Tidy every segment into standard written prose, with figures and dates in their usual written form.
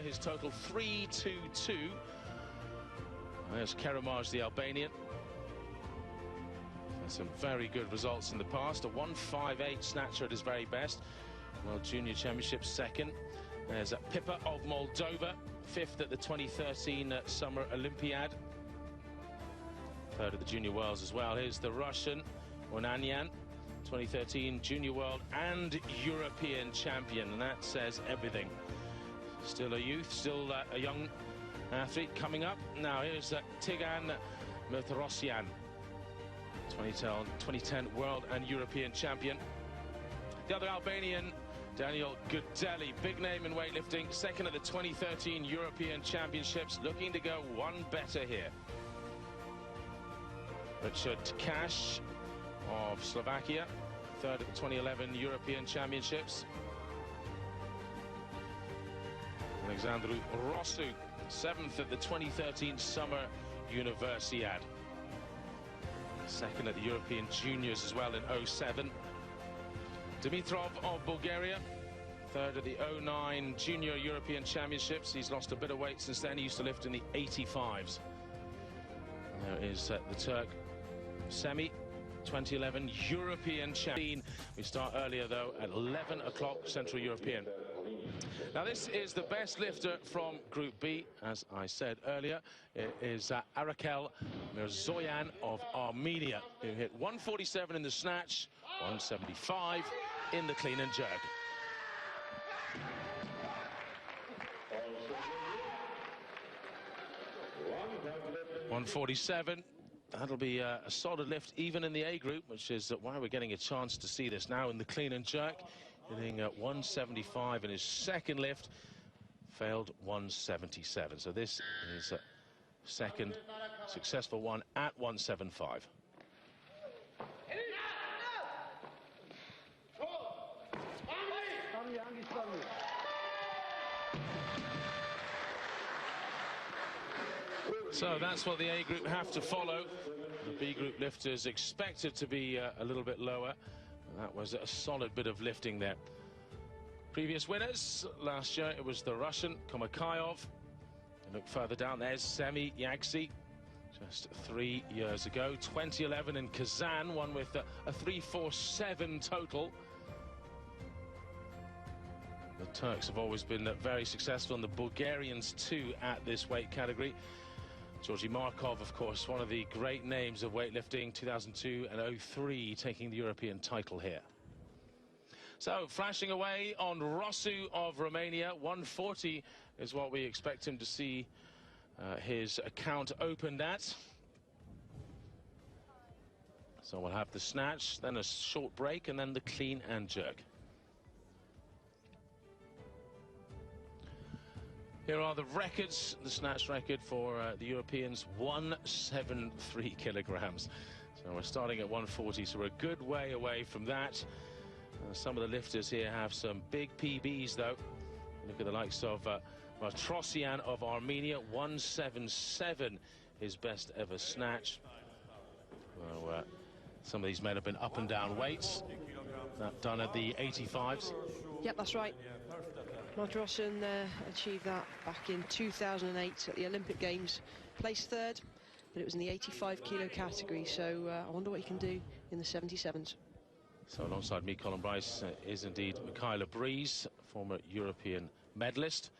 his total 3.22. There's Keramaj, the Albanian. Some very good results in the past. A 1.58 snatcher at his very best. World Junior Championship second. There's Pippa of Moldova, fifth at the 2013 Summer Olympiad. Third at the Junior Worlds as well. Here's the Russian, Onanyan, 2013 Junior World and European Champion, and that says everything. Still a youth, still a young athlete coming up. Now here's Tigan Mirtarosyan, 2010 World and European Champion. The other Albanian, Daniel Gudeli, big name in weightlifting, second at the 2013 European Championships, looking to go one better here. Richard Cash of Slovakia, third at the 2011 European Championships. Alexandru Rosu, seventh at the 2013 Summer Universiad. Second at the European Juniors as well in 07. Dimitrov of Bulgaria, third at the 09 Junior European Championships. He's lost a bit of weight since then. He used to lift in the 85s. There is the Turk Semi, 2011 European Champion. We start earlier though at 11 o'clock Central European. Now this is the best lifter from Group B, as I said earlier. It is Arakel Mirzoyan of Armenia, who hit 147 in the snatch, 175 in the clean and jerk. .147. That'll be a solid lift even in the A group, which is why we're getting a chance to see this now in the clean and jerk. Hitting 175 in his second lift, failed 177. So this is a second successful one at 175. So that's what the A group have to follow. The B group lifters expected to be a little bit lower. That was a solid bit of lifting there. Previous winners last year, it was the Russian Komakayov. And look further down, there's Semi Yagsi, just 3 years ago. 2011 in Kazan, one with a 3.47 total. The Turks have always been very successful, and the Bulgarians too at this weight category. Georgi Markov, of course, one of the great names of weightlifting, 2002 and 03, taking the European title here. So, flashing away on Rosu of Romania, 140 is what we expect him to see his account opened at. So we'll have the snatch, then a short break, and then the clean and jerk. Here are the records. The snatch record for the Europeans, 173 kilograms. So we're starting at 140, so we're a good way away from that. Some of the lifters here have some big PBs, though. Look at the likes of Martrosyan of Armenia, 177, his best ever snatch. Well, some of these men have been up and down weights. That done at the 85s. Yep, that's right. Martrosyan achieved that back in 2008 at the Olympic Games. Placed third, but it was in the 85 kilo category, so I wonder what he can do in the 77s. So alongside me, Colin Bryce, is indeed Michaela Breeze, former European medalist.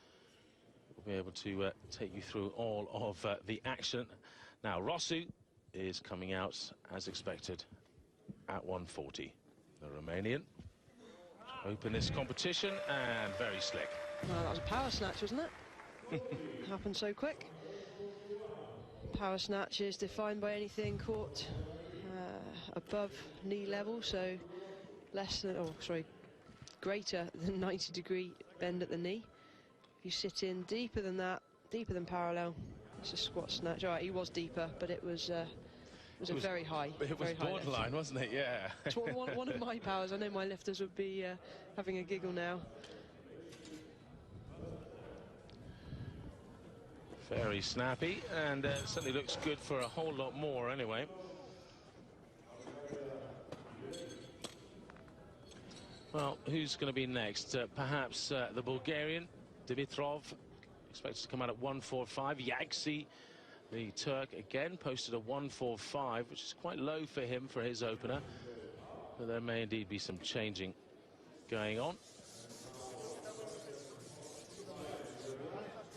We'll be able to take you through all of the action. Now, Rosu is coming out, as expected, at 140. The Romanian open this competition, and very slick. Well, that was a power snatch, wasn't it? Happened so quick. Power snatch is defined by anything caught above knee level, so less than, oh sorry, greater than 90-degree bend at the knee. If you sit in deeper than that, deeper than parallel, it's a squat snatch. All right, he was deeper, but it was a very high. It was borderline, wasn't it? Yeah. It's one of my powers. I know my lifters would be having a giggle now. Very snappy, and certainly looks good for a whole lot more anyway. Well, who's going to be next? Perhaps the Bulgarian, Dimitrov, expected to come out at 145. Yagsi, the Turk, again posted a 145, which is quite low for him for his opener. But there may indeed be some changing going on.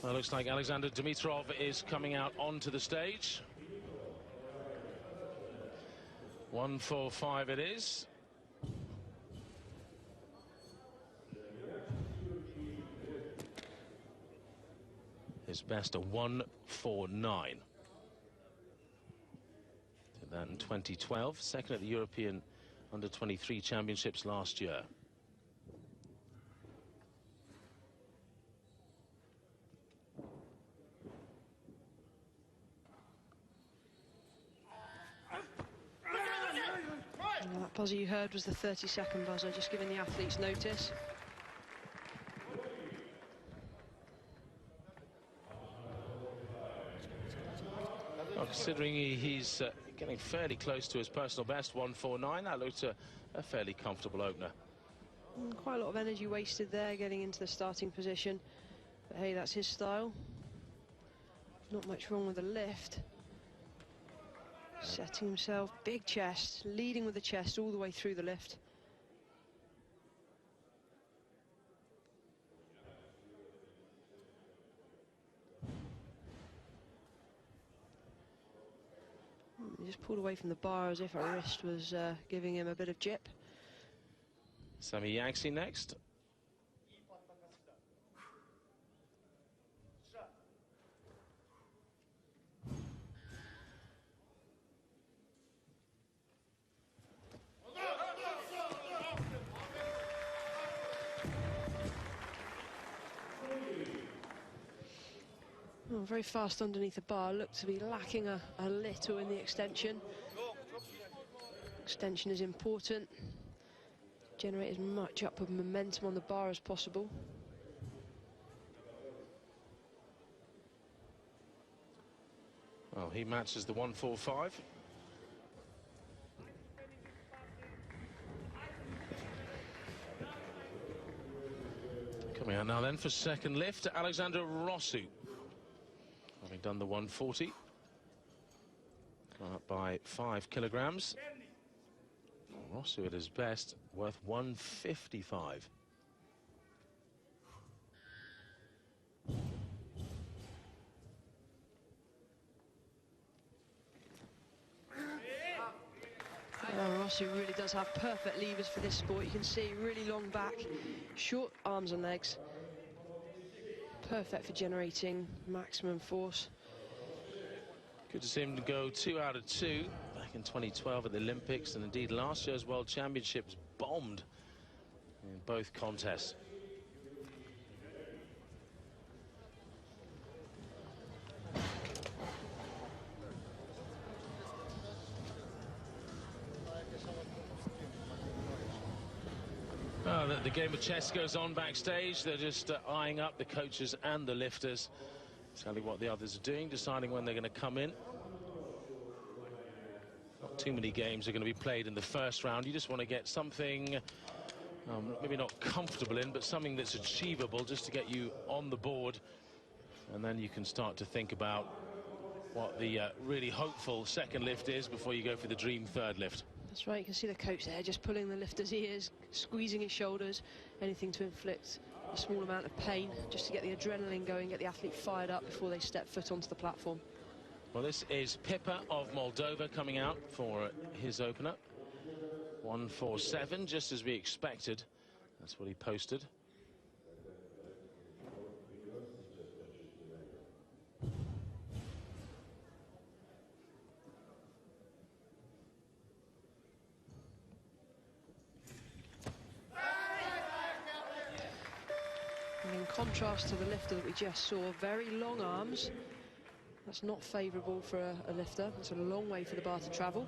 Well, looks like Alexander Dimitrov is coming out onto the stage. 145 it is. His best a 149. Did that in 2012, second at the European Under-23 Championships last year. And that buzzer you heard was the 30-second buzzer, just giving the athletes notice. Well, considering he's getting fairly close to his personal best, 149, that looked a fairly comfortable opener. Quite a lot of energy wasted there getting into the starting position. But hey, that's his style. Not much wrong with the lift. Setting himself, big chest, leading with the chest all the way through the lift. He just pulled away from the bar as if a wrist was giving him a bit of jip. Sami Yagsi next. Oh, very fast underneath the bar, looked to be lacking a little in the extension. Extension is important. Generate as much upward momentum on the bar as possible. Well, he matches the 145. Coming out now then for second lift, Alexander Rossu. Having done the 140. Gone up by 5 kilograms. Rossu at his best, worth 155. Rossu really does have perfect levers for this sport. You can see really long back, short arms and legs. Perfect for generating maximum force. Good to see him go 2 out of 2 back in 2012 at the Olympics, and indeed last year's World Championships bombed in both contests. The game of chess goes on backstage. They're just eyeing up the coaches and the lifters, telling what the others are doing, deciding when they're going to come in. Not too many games are going to be played in the first round. You just want to get something, maybe not comfortable in, but something that's achievable just to get you on the board. And then you can start to think about what the really hopeful second lift is before you go for the dream third lift. That's right, you can see the coach there just pulling the lifter's ears, squeezing his shoulders, anything to inflict a small amount of pain, just to get the adrenaline going, get the athlete fired up before they step foot onto the platform. Well, this is Pippa of Moldova coming out for his opener. 147, just as we expected. That's what he posted. In contrast to the lifter that we just saw, very long arms. That's not favourable for a lifter. It's a long way for the bar to travel.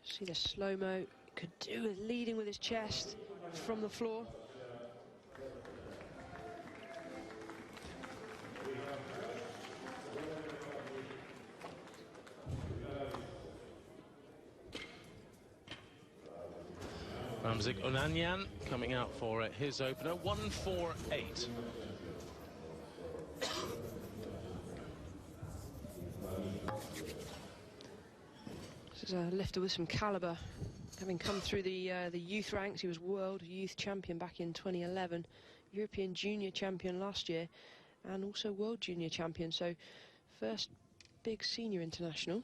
See the slow-mo, could do with leading with his chest from the floor. Ramzik Unanyan coming out for his opener, 148. This is a lifter with some calibre, having come through the youth ranks. He was world youth champion back in 2011, European junior champion last year, and also world junior champion. So first big senior international.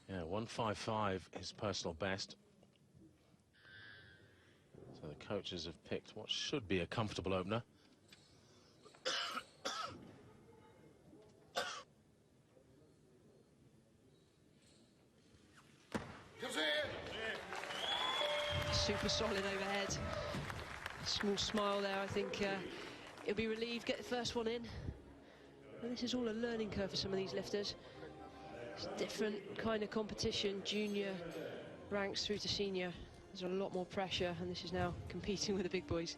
Yeah, 155 his personal best. So the coaches have picked what should be a comfortable opener. Super solid overhead. Small smile there. I think he'll be relieved, get the first one in. And this is all a learning curve for some of these lifters. It's a different kind of competition, junior ranks through to senior. There's a lot more pressure, and this is now competing with the big boys.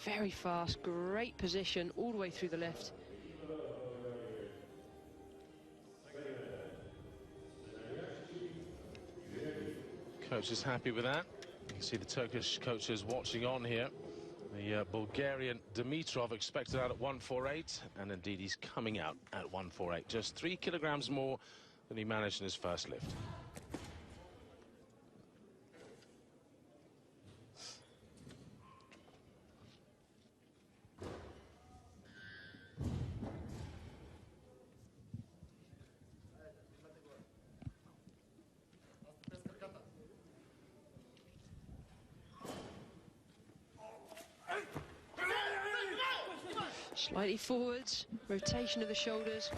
Very fast, great position all the way through the lift. Coach is happy with that. You can see the Turkish coaches watching on here. The Bulgarian Dimitrov expected out at 148, and indeed he's coming out at 148, just 3 kilograms more than he managed in his first lift. Slightly forwards, rotation of the shoulders.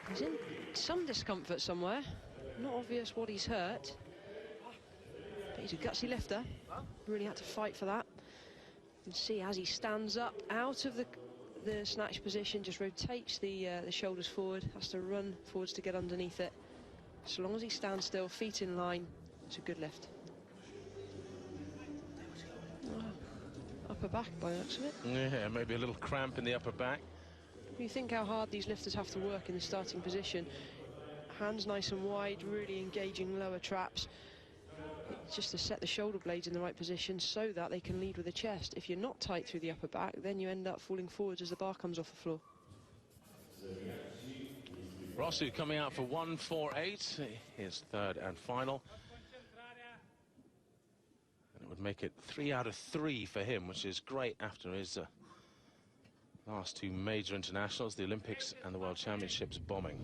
He's in some discomfort somewhere. Not obvious what he's hurt. But he's a gutsy lifter. Really had to fight for that. You can see as he stands up out of the snatch position, just rotates the shoulders forward. Has to run forwards to get underneath it. So long as he stands still, feet in line, it's a good lift. Upper back by the looks of it. Yeah, maybe a little cramp in the upper back. You think how hard these lifters have to work in the starting position. Hands nice and wide, really engaging lower traps. It's just to set the shoulder blades in the right position so that they can lead with the chest. If you're not tight through the upper back, then you end up falling forwards as the bar comes off the floor. Rossu coming out for 148, his third and final. Would make it 3 out of 3 for him, which is great after his last 2 major internationals, the Olympics and the World Championships bombing.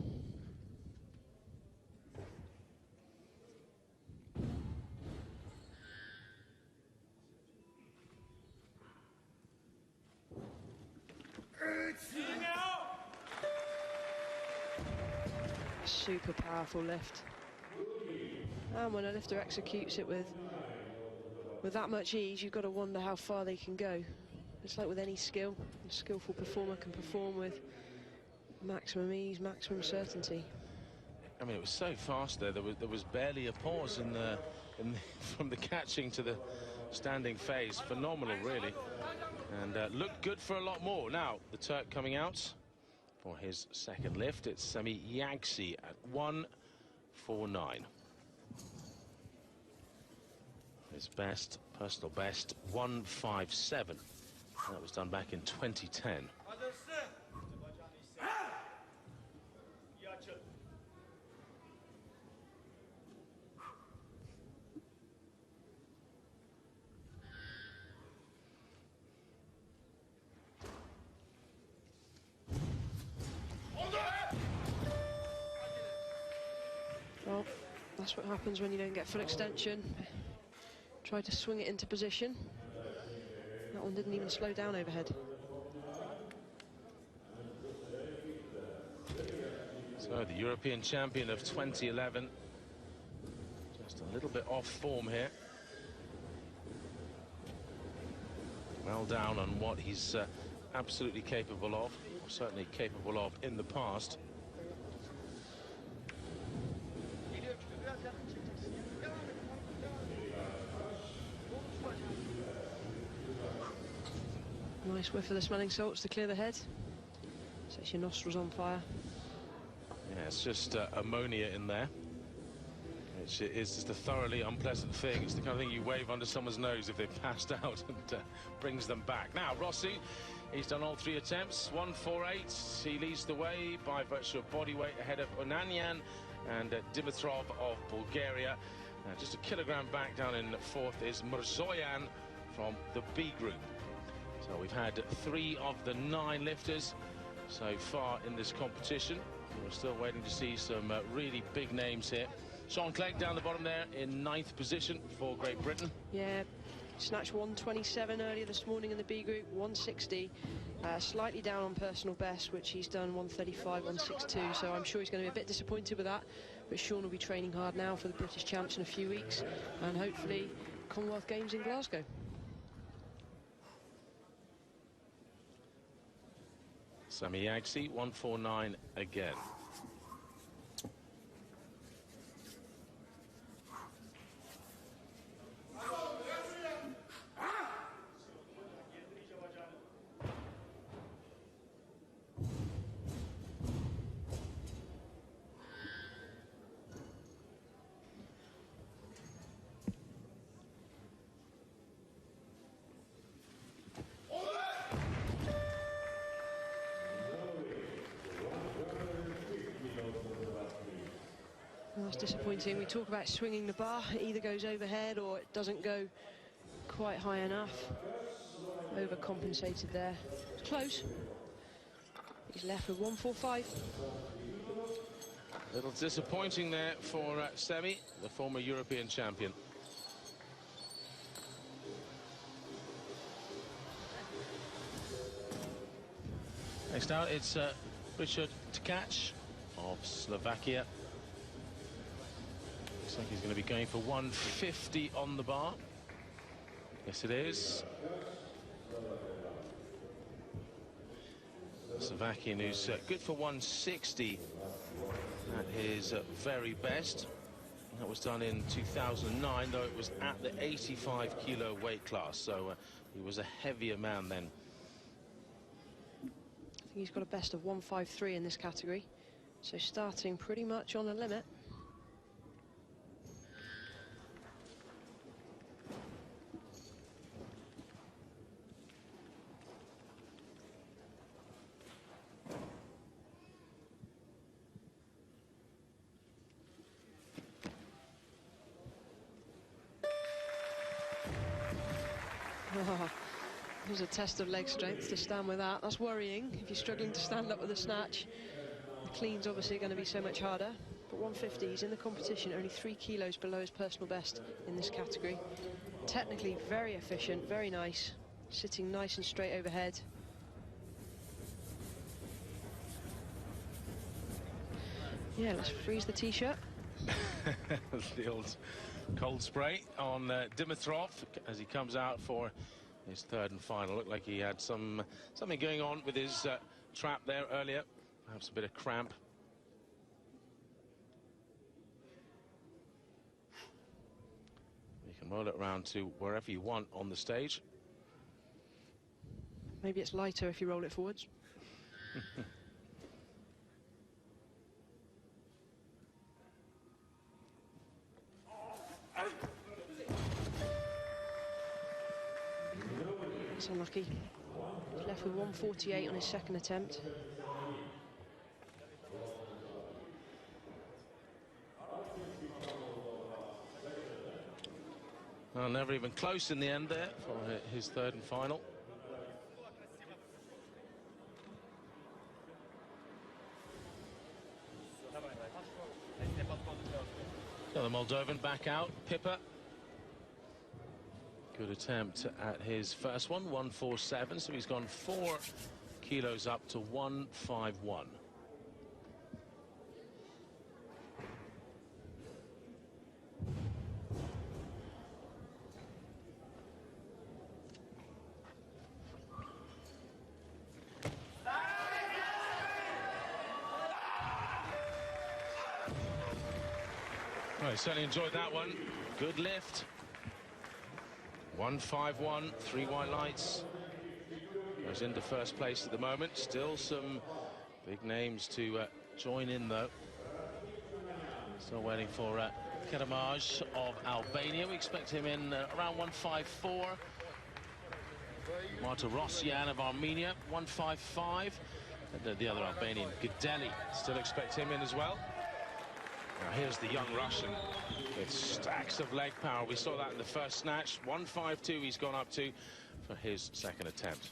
Super powerful lift. And when a lifter executes it with that much ease, you've got to wonder how far they can go. It's like with any skill, a skillful performer can perform with maximum ease, maximum certainty. I mean, it was so fast there. There was barely a pause from the catching to the standing phase. Phenomenal, really, and looked good for a lot more. Now the Turk coming out for his second lift. It's Semi Yagsi at 149. His best, personal best, 157. That was done back in 2010. Well, that's what happens when you don't get full extension. Tried to swing it into position. That one didn't even slow down overhead. So the European champion of 2011, just a little bit off form here. Well down on what he's absolutely capable of, or certainly capable of in the past. Nice whiff of the smelling salts to clear the head. Sets your nostrils on fire. Yeah, it's just ammonia in there. Which is just a thoroughly unpleasant thing. It's the kind of thing you wave under someone's nose if they've passed out, and brings them back. Now, Rossi He's done all 3 attempts. 148. He leads the way by virtue of body weight ahead of Onanyan and Dimitrov of Bulgaria. Just a kilogram back down in 4th is Mirzoyan from the B group. So we've had 3 of the 9 lifters so far in this competition. We're still waiting to see some really big names here. Sean Clegg down the bottom there in 9th position for Great Britain. Yeah, snatched 127 earlier this morning in the B group, 160. Slightly down on personal best, which he's done 135, 162. So I'm sure he's going to be a bit disappointed with that. But Sean will be training hard now for the British Champs in a few weeks, and hopefully Commonwealth Games in Glasgow. Sami Yagsi, 149 again. That's disappointing. We talk about swinging the bar. It either goes overhead or it doesn't go quite high enough. Overcompensated there. It's close. He's left with 145. A little disappointing there for Semi, the former European champion. Next out, it's Richard Tkac of Slovakia. Looks like he's going to be going for 150 on the bar. Yes, it is. Slovakian, who's good for 160 at his very best. That was done in 2009, though it was at the 85 kilo weight class, so he was a heavier man then. I think he's got a best of 153 in this category, so starting pretty much on the limit. Oh, it was a test of leg strength to stand with that. That's worrying if you're struggling to stand up with a snatch. The clean's obviously going to be so much harder. But 150, he's in the competition, only 3 kilos below his personal best in this category. Technically very efficient, very nice. Sitting nice and straight overhead. Yeah, let's freeze the t-shirt. The old cold spray on Dimitrov as he comes out for his 3rd and final. Looked like he had something going on with his trap there earlier, perhaps a bit of cramp. You can roll it around to wherever you want on the stage. Maybe it's lighter if you roll it forwards. That's unlucky. He's left with 148 on his 2nd attempt. Well, never even close in the end there for his 3rd and final. So the Moldovan back out, Pippa. Good attempt at his first one, 147, so he's gone 4 kilos up to 151. Well, I certainly enjoyed that one. Good lift. 151, 3 white lights. Goes into 1st place at the moment. Still some big names to join in, though. Still waiting for Keramaj of Albania. We expect him in around 154. Martirosyan of Armenia, 155. And the other Albanian, Gudeli, still expect him in as well. Now here's the young Russian with stacks of leg power. We saw that in the first snatch. 152 he's gone up to for his second attempt.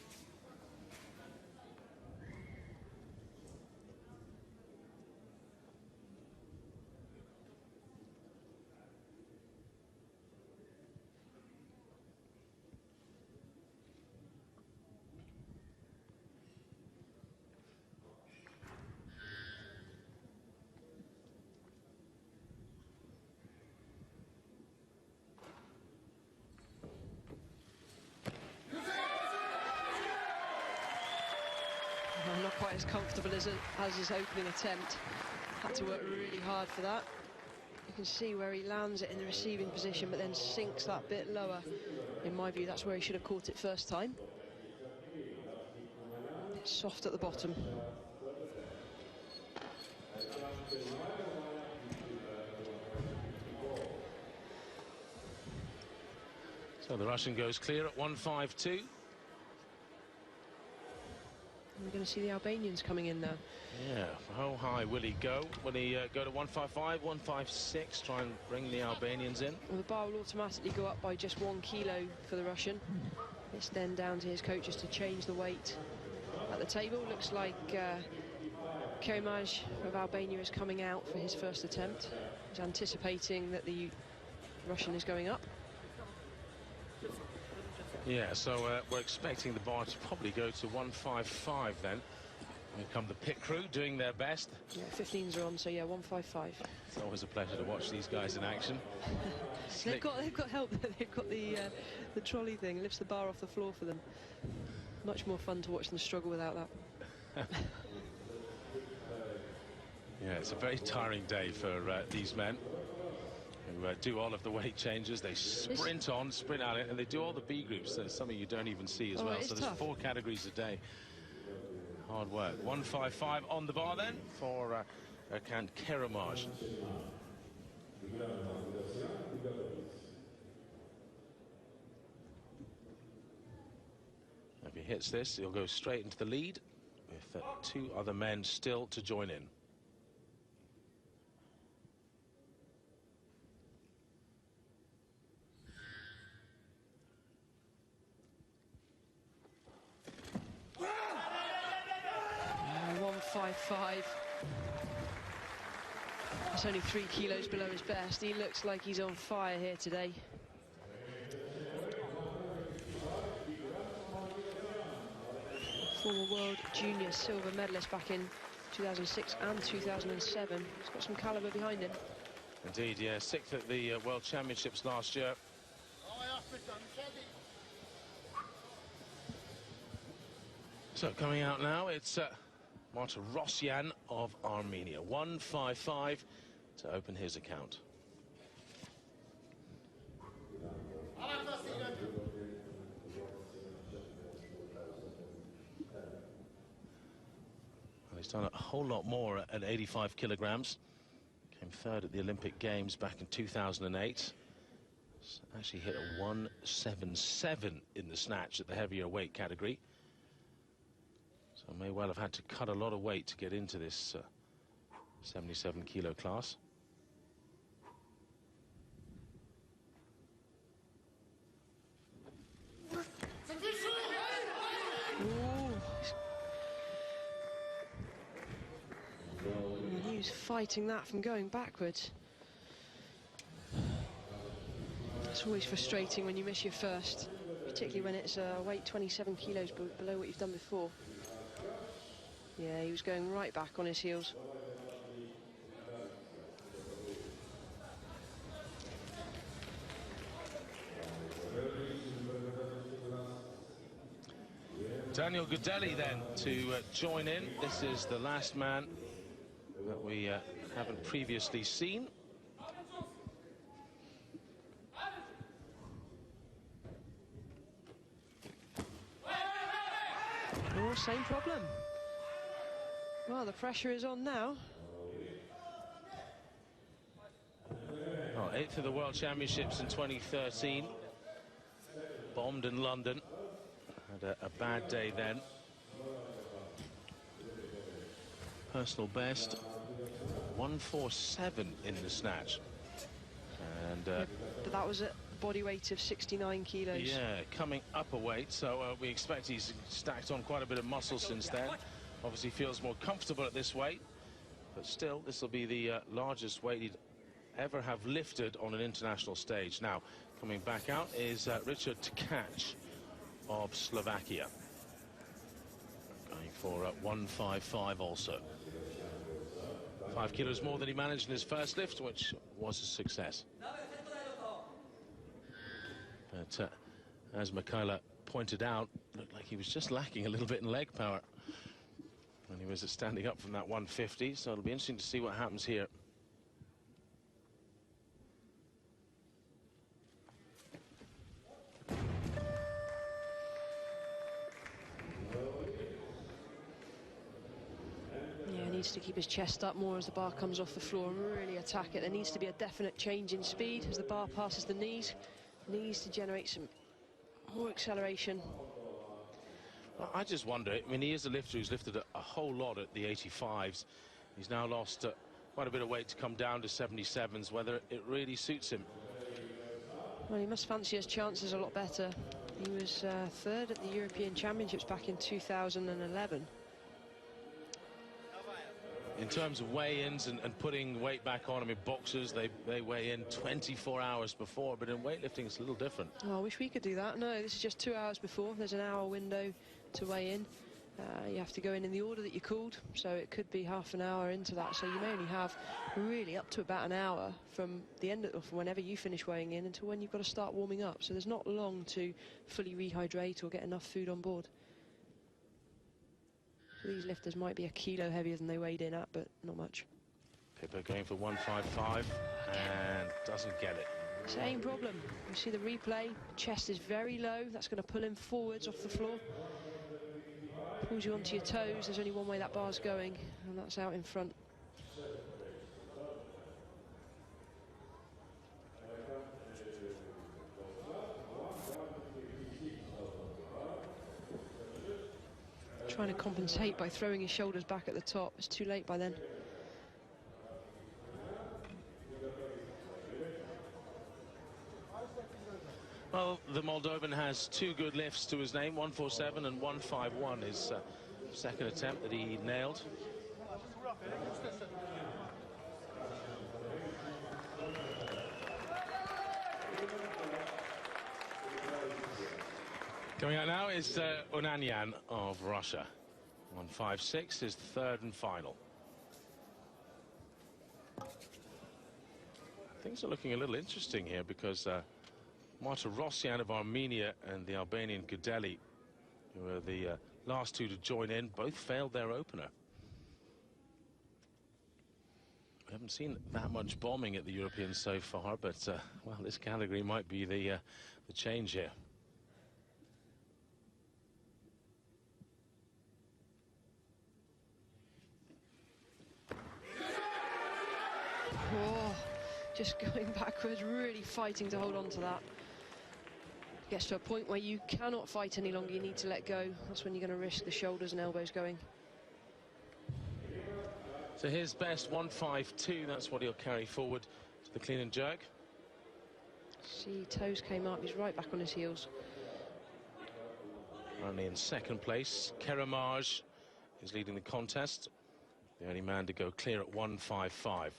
Not quite as comfortable as his opening attempt. Had to work really hard for that. You can see where he lands it in the receiving position, but then sinks that bit lower. In my view, that's where he should have caught it first time. It's soft at the bottom. So the Russian goes clear at 152. We're going to see the Albanians coming in now. Yeah, how high will he go? Will he go to 155, 156, try and bring the Albanians in? Well, the bar will automatically go up by just 1 kilo for the Russian. It's then down to his coaches to change the weight at the table. Looks like Komaj of Albania is coming out for his first attempt. He's anticipating that the Russian is going up. Yeah, so we're expecting the bar to probably go to 155 then. Here come the pit crew doing their best. Yeah, 15s are on, so yeah, 155. It's always a pleasure to watch these guys in action. They've got help. They've got the trolley thing. It lifts the bar off the floor for them. Much more fun to watch them struggle without that. Yeah, it's a very tiring day for these men who do all of the weight changes. They sprint on, sprint out, and they do all the B groups. That's something you don't even see as well. So there's 4 categories a day. Hard work. 155 on the bar then for Erkan Kerimaj. If he hits this, he'll go straight into the lead with 2 other men still to join in. It's only 3 kilos below his best. He looks like he's on fire here today. Former world junior silver medalist back in 2006 and 2007. He's got some caliber behind him. Indeed, yeah. 6th at the World Championships last year. So coming out now, it's Martirosyan of Armenia. 155 to open his account. Well, he's done a whole lot more at 85 kilograms. Came 3rd at the Olympic Games back in 2008. Actually hit a 177 in the snatch at the heavier weight category. So may well have had to cut a lot of weight to get into this 77 kilo class. He was fighting that from going backwards. It's always frustrating when you miss your first, particularly when it's a weight 27 kilos below what you've done before. Yeah, he was going right back on his heels. Daniel Gudeli then to join in. This is the last man that we haven't previously seen. Oh, same problem. Well, the pressure is on now. Oh, 8th of the World Championships in 2013. Bombed in London. Had a bad day then. Personal best 147 in the snatch. And yeah, but that was at body weight of 69 kilos. yeah, coming up a weight, so we expect he's stacked on quite a bit of muscle since then. Obviously feels more comfortable at this weight, but still, this will be the largest weight he'd ever have lifted on an international stage. Now, coming back out is Richard Tkac of Slovakia, going for 155 also. 5 kilos more than he managed in his first lift, which was a success. But as Michaela pointed out, looked like he was just lacking a little bit in leg power when he was standing up from that 150, so it'll be interesting to see what happens here. Yeah, he needs to keep his chest up more as the bar comes off the floor and really attack it. There needs to be a definite change in speed as the bar passes the knees. Needs to generate some more acceleration. Well, I just wonder, I mean, he is a lifter who's lifted a whole lot at the 85s. He's now lost quite a bit of weight to come down to 77s, whether it really suits him. Well, he must fancy his chances a lot better. He was third at the European Championships back in 2011. In terms of weigh-ins and putting weight back on, I mean, boxers, they weigh in 24 hours before, but in weightlifting it's a little different. Oh, I wish we could do that. No, this is just 2 hours before. There's an hour window to weigh in. You have to go in the order that you're called, so it could be half an hour into that. So you may only have really up to about an hour from the end of from whenever you finish weighing in until when you've got to start warming up. So there's not long to fully rehydrate or get enough food on board. These lifters might be a kilo heavier than they weighed in at, but not much. Pippa going for 155 and doesn't get it. Same problem. You see the replay, chest is very low. That's going to pull him forwards off the floor. Pulls you onto your toes. There's only one way that bar's going, and that's out in front. Trying to compensate by throwing his shoulders back at the top. It's too late by then. Well, the Moldovan has 2 good lifts to his name, 147 and 151, his second attempt that he nailed. Coming out now is Unanyan of Russia. 156, his third and final. Things are looking a little interesting here because Martirosyan of Armenia and the Albanian Gudeli, who were the last 2 to join in, both failed their opener. We haven't seen that much bombing at the Europeans so far, but well, this category might be the change here. Oh, just going backwards, really fighting to hold on to that. Gets to a point where you cannot fight any longer, you need to let go. That's when you're going to risk the shoulders and elbows going. So his best 152, that's what he'll carry forward to the clean and jerk. See, toes came up, he's right back on his heels. Currently in second place, Keramaj is leading the contest. The only man to go clear at 155.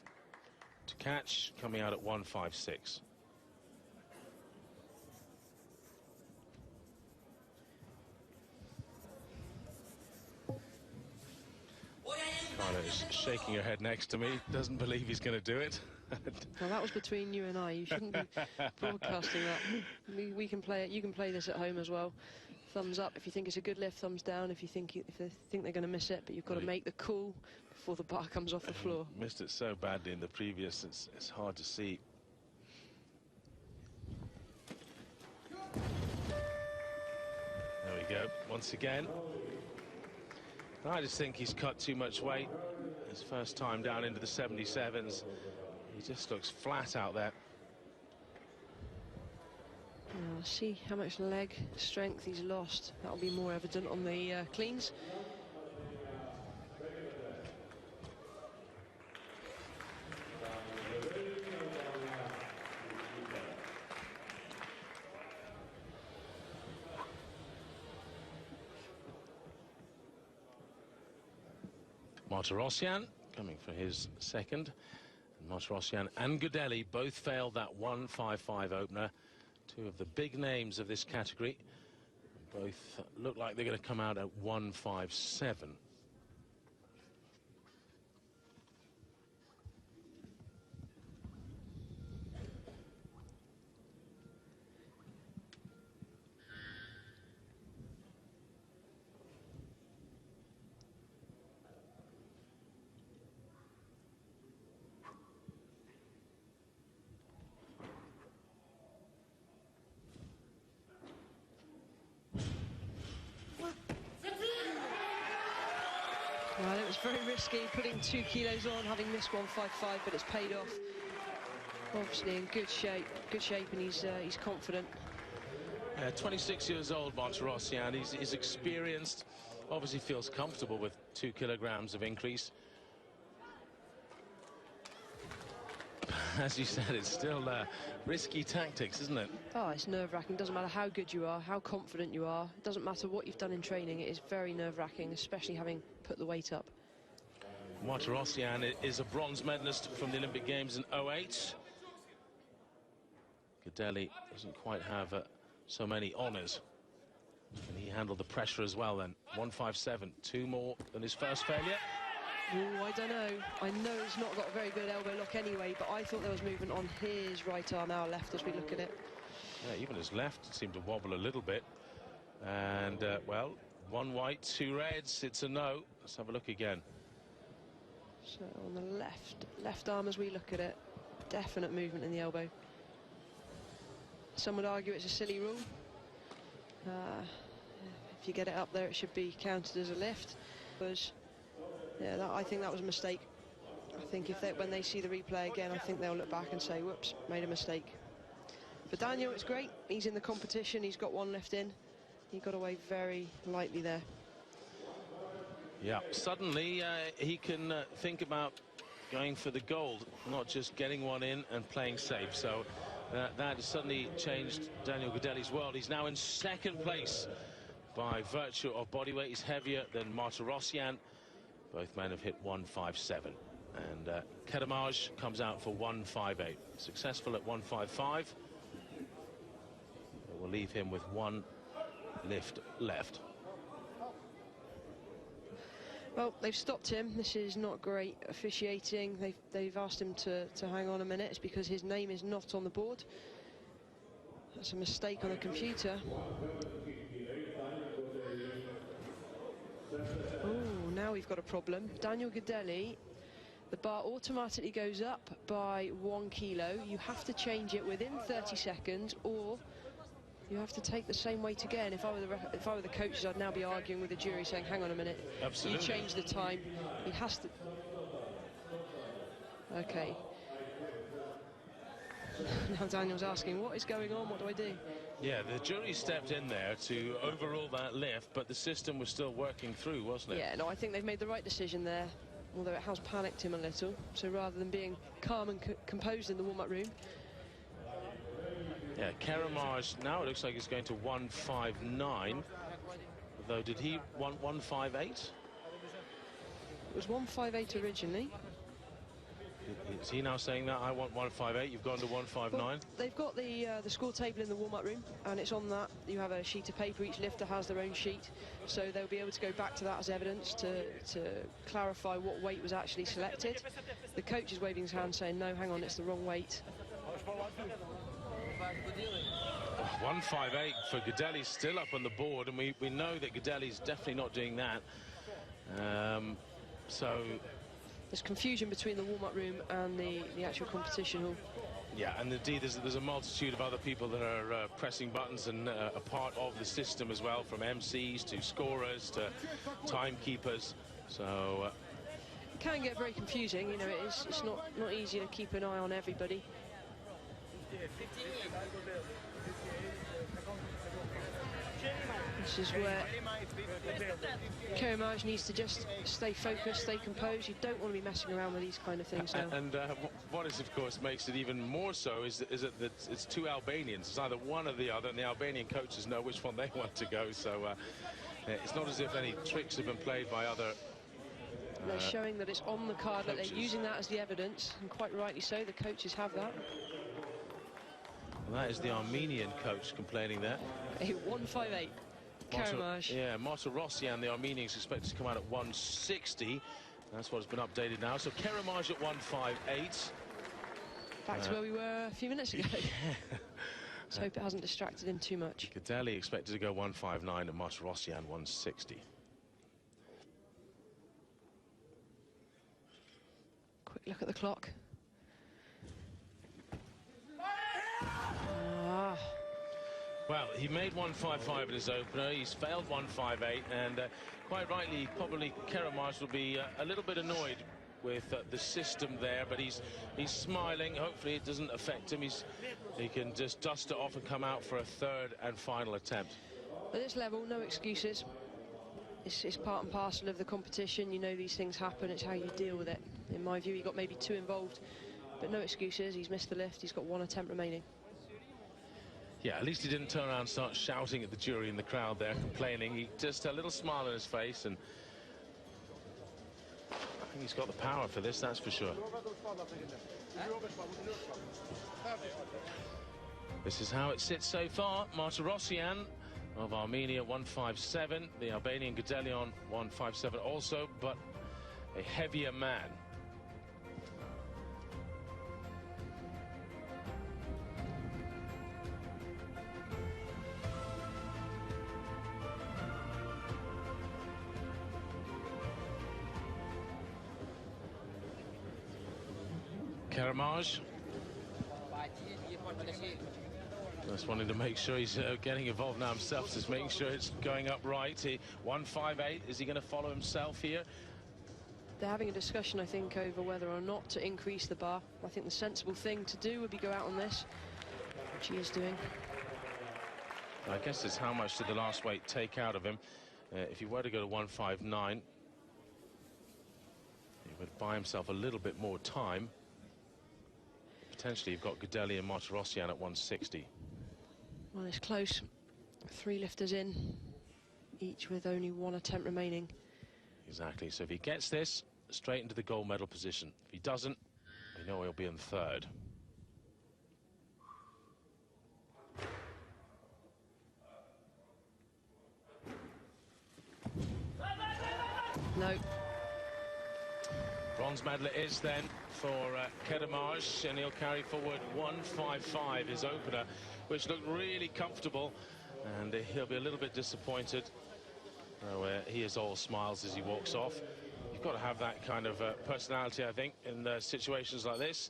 Tkac coming out at 156. Carlo's shaking her head next to me, doesn't believe he's going to do it. Well, that was between you and I. You shouldn't be broadcasting that. We can play it. You can play this at home as well. Thumbs up if you think it's a good lift. Thumbs down if they think they're going to miss it. But you've got to make the call before the bar comes off the floor. Missed it so badly in the previous. It's hard to see. There we go. Once again. I just think he's cut too much weight. His first time down into the 77s. He just looks flat out there. Let's see how much leg strength he's lost. That'll be more evident on the cleans. Martirosyan coming for his second. Martirosyan and Goudelli both failed that 1.55 opener. Two of the big names of this category. Both look like they're going to come out at 1.57. Well, it was very risky putting 2 kilos on, having missed 1.55, but it's paid off. Obviously in good shape, and he's confident. 26 years old, Martirosyan. He's experienced, obviously feels comfortable with 2 kilograms of increase. As you said, it's still risky tactics, isn't it? Oh, it's nerve-wracking. Doesn't matter how good you are, how confident you are. It doesn't matter what you've done in training. It is very nerve-wracking, especially having put the weight up. Martirosyan is a bronze medalist from the Olympic Games in 2008. Goudelli doesn't quite have so many honours. And he handled the pressure as well then. 1.57, 2 more than his first failure. Oh, I don't know. I know he's not got a very good elbow lock anyway, but I thought there was movement on his right arm, our left, as we look at it. Yeah, even his left seemed to wobble a little bit. And, well, 1 white, 2 reds. It's a no. Let's have a look again. So on the left arm as we look at it, definite movement in the elbow. Some would argue it's a silly rule. If you get it up there, it should be counted as a lift. Yeah, I think that was a mistake. I think when they see the replay again, I think they'll look back and say, whoops, made a mistake. For Daniel, it's great. He's in the competition. He's got 1 lift in. He got away very lightly there. Yeah, suddenly he can think about going for the gold, not just getting 1 in and playing safe. So that has suddenly changed Daniel Goudelli's world. He's now in 2nd place by virtue of body weight. He's heavier than Martirosyan. Both men have hit 1.57. And Kedamaj comes out for 1.58. Successful at 1.55. It will leave him with 1 lift left. Well, they've stopped him. This is not great officiating. They've asked him to hang on a minute. It's because his name is not on the board. That's a mistake on the computer. Oh, now we've got a problem. Daniel Goudelli, the bar automatically goes up by 1 kilo. You have to change it within 30 seconds, or you have to take the same weight again. If I were the coaches, I'd now be arguing with the jury, saying, "Hang on a minute, absolutely, you change the time." He has to. Okay. Now Daniel's asking, what is going on? What do I do? Yeah, the jury stepped in there to overrule that lift, but the system was still working through, wasn't it? Yeah, no, I think they've made the right decision there, although it has panicked him a little. So rather than being calm and composed in the warm-up room. Yeah, Kedamaj now it looks like he's going to 1.59. Though, did he want 1.58? It was 1.58 originally. Is he now saying that I want 1.58? You've gone to 1.59. Well, they've got the score table in the warm-up room, and it's on that. You have a sheet of paper. Each lifter has their own sheet, so they'll be able to go back to that as evidence to clarify what weight was actually selected. The coach is waving his hand, saying, "No, hang on, it's the wrong weight." 1.58 for Goudelli, still up on the board, and we know that Goudelli's definitely not doing that. So there's confusion between the warm-up room and the actual competition hall. Yeah, and indeed there's a multitude of other people that are pressing buttons and a part of the system as well, from MCs to scorers to timekeepers. So it can get very confusing. You know, it's not easy to keep an eye on everybody. This is where Kerimaj needs to just stay focused, stay composed. You don't want to be messing around with these kind of things now. And what is, of course, makes it even more so is that it's two Albanians. It's either one or the other, and the Albanian coaches know which one they want to go. So it's not as if any tricks have been played by other. They're showing that it's on the card, that they're using that as the evidence, and quite rightly so. The coaches have that. And that is the Armenian coach complaining there. A 158. Kerimaj. Yeah, Martirosyan, the Armenian, is expected to come out at 160. That's what has been updated now. So Kerimaj at 158. Back to where we were a few minutes ago. Let's hope it hasn't distracted him too much. Gudeli expected to go 159 and Martirosyan 160. Quick look at the clock. Well, he made 155 in his opener. He's failed 158, and quite rightly, probably Kerimaj will be a little bit annoyed with the system there, but he's smiling. Hopefully it doesn't affect him. He can just dust it off and come out for a third and final attempt. At this level, no excuses. It's part and parcel of the competition. You know these things happen. It's how you deal with it. In my view, he got maybe two involved, but no excuses. He's missed the lift. He's got one attempt remaining. Yeah, at least he didn't turn around and start shouting at the jury in the crowd there, complaining. He just had a little smile on his face, and I think he's got the power for this, that's for sure. This is how it sits so far. Martirosyan of Armenia 157, the Albanian Gudeli 157 also, but a heavier man. Kerimaj just wanting to make sure he's getting involved now himself, just making sure it's going up right. 158, is he going to follow himself here? They're having a discussion, I think, over whether or not to increase the bar. I think the sensible thing to do would be go out on this, which he is doing. I guess it's how much did the last weight take out of him. If he were to go to 159, he would buy himself a little bit more time. Potentially, you've got Gudeli and Martirosyan at 160. Well, it's close. Three lifters in, each with only one attempt remaining. Exactly. So if he gets this, straight into the gold medal position. If he doesn't, we know he'll be in third. No. Bronze medal it is then for Kerimaj, and he'll carry forward 155, his opener, which looked really comfortable, and he'll be a little bit disappointed. He is all smiles as he walks off. You've got to have that kind of personality, I think, in situations like this.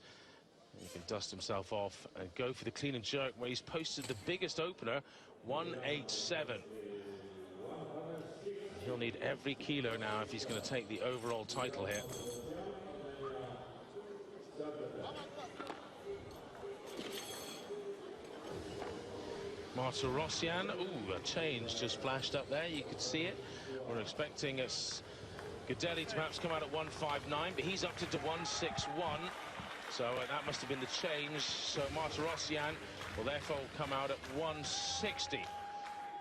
He can dust himself off and go for the clean and jerk, where he's posted the biggest opener, 187. He'll need every kilo now if he's going to take the overall title here. Martirosyan, ooh, a change just flashed up there, you could see it. We're expecting Gudeli to perhaps come out at 159, but he's upped it to 161. So that must have been the change. So Martirosyan will therefore come out at 160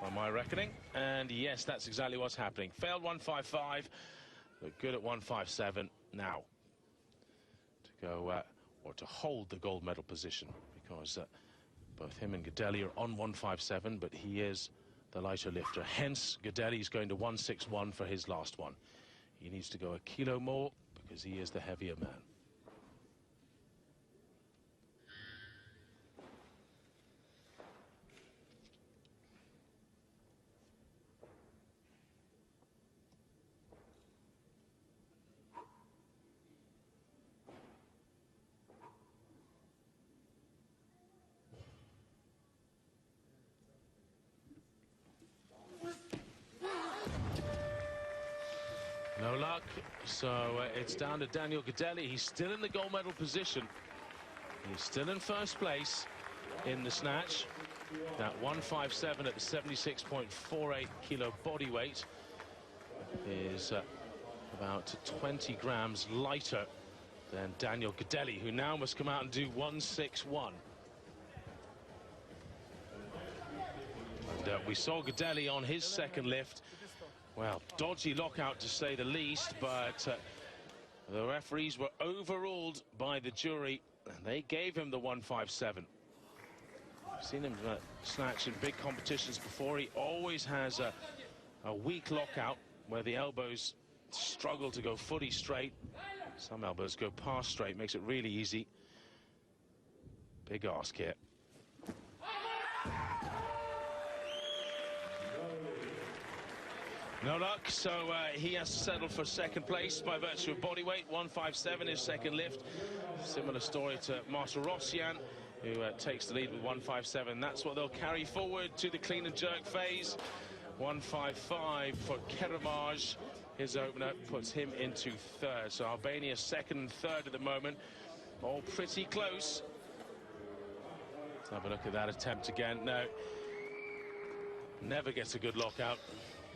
by my reckoning. And yes, that's exactly what's happening. Failed 155, but good at 157 now to go or to hold the gold medal position, because both him and Gudeli are on 157, but he is the lighter lifter. Hence, Gudeli is going to 161 for his last one. He needs to go a kilo more because he is the heavier man. No luck, so it's down to Daniel Gudeli. He's still in the gold medal position. He's still in first place in the snatch. That 157 at the 76.48 kilo body weight is about 20 grams lighter than Daniel Gadelli, who now must come out and do 161. And we saw Gadelli on his second lift. Well, dodgy lockout to say the least, but the referees were overruled by the jury, and they gave him the 157. I've seen him snatch in big competitions before. He always has a weak lockout where the elbows struggle to go fully straight. Some elbows go past straight, makes it really easy. Big ask here. No luck, so he has to settle for second place by virtue of body weight. 157 his second lift. Similar story to Martirosyan, who takes the lead with 157. That's what they'll carry forward to the clean and jerk phase. 155 for Keramaj. His opener puts him into third. So Albania second and third at the moment. All pretty close. Let's have a look at that attempt again. No. Never gets a good lockout.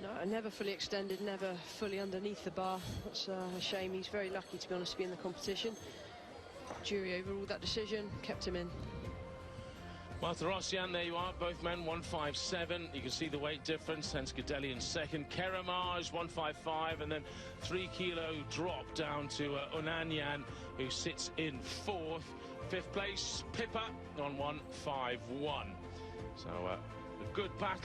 No, never fully extended, never fully underneath the bar. That's a shame. He's very lucky, to be honest, to be in the competition. Jury overruled that decision, kept him in. Martirosyan, there you are, both men 157. You can see the weight difference, hence Gadelli in second. Keramaj 155, and then 3 kilo drop down to Onanyan, who sits in fourth. Fifth place, Pippa on 151. So a good battle.